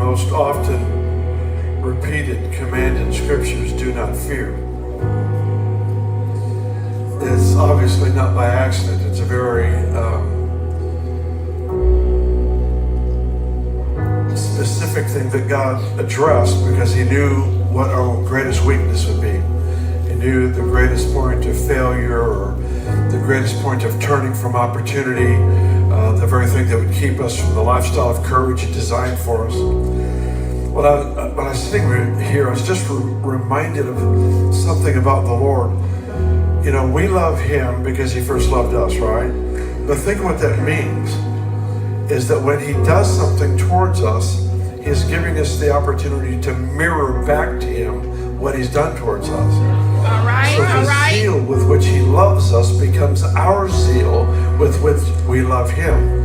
most often repeated command in scriptures, do not fear. It's obviously not by accident. It's a very specific thing that God addressed because he knew what our greatest weakness would be. He knew the greatest point of failure or the greatest point of turning from opportunity, the very thing that would keep us from the lifestyle of courage he designed for us. When I was sitting here, I was just reminded of something about the Lord. You know, we love him because he first loved us, right? But think what that means is that when he does something towards us, he's giving us the opportunity to mirror back to him what he's done towards us. All right, so the zeal with which he loves us becomes our zeal with which we love him.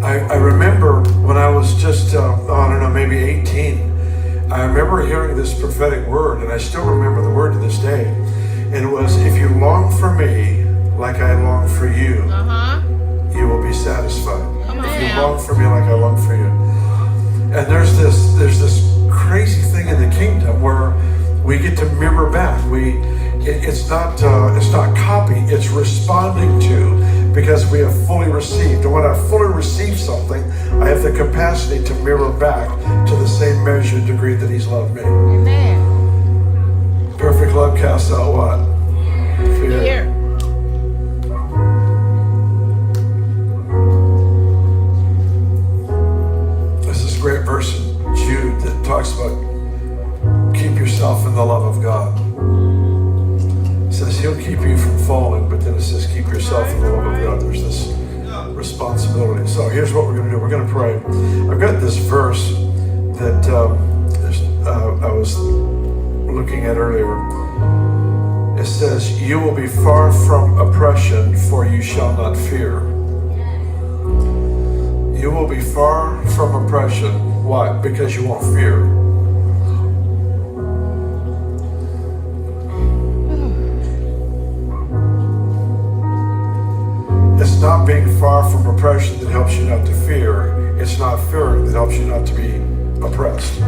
I remember when I was just, maybe 18, I remember hearing this prophetic word, and I still remember the word to this day. And it was, if you long for me like I long for you, you will be satisfied. If you long for me like I long for you. And there's this crazy thing in the kingdom where we get to mirror back. It's not copy, it's responding to, because we have fully received. And when I fully receive something, I have the capacity to mirror back to the same measure and degree that he's loved me. Amen. Perfect love casts out what? Fear. There's this great verse in Jude that talks about keep yourself in the love of God. It says he'll keep you from falling, but then it says keep yourself in the love of God. There's this responsibility. So here's what we're going to do. We're going to pray. I've got this verse that I was looking at earlier. It says, you will be far from oppression, for you shall not fear. You will be far from oppression. Why? Because you won't fear. It's not being far from oppression that helps you not to fear. It's not fearing that helps you not to be oppressed.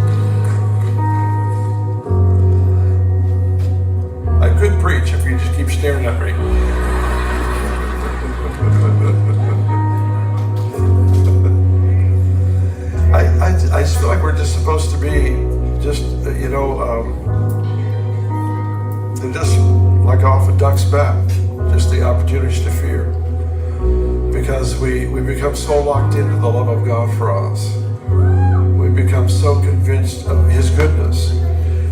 I could preach if you just keep staring at me. I just feel like we're just supposed to be just, they're just like off a duck's back, just the opportunities to fear. Because we become so locked into the love of God for us. We become so convinced of his goodness.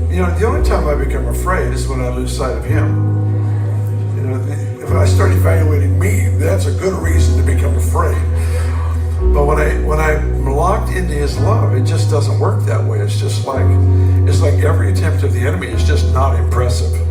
You know, the only time I become afraid is when I lose sight of him. You know, if I start evaluating me, that's a good reason to become afraid. But when I'm locked into his love, it just doesn't work that way. It's like every attempt of the enemy is just not impressive.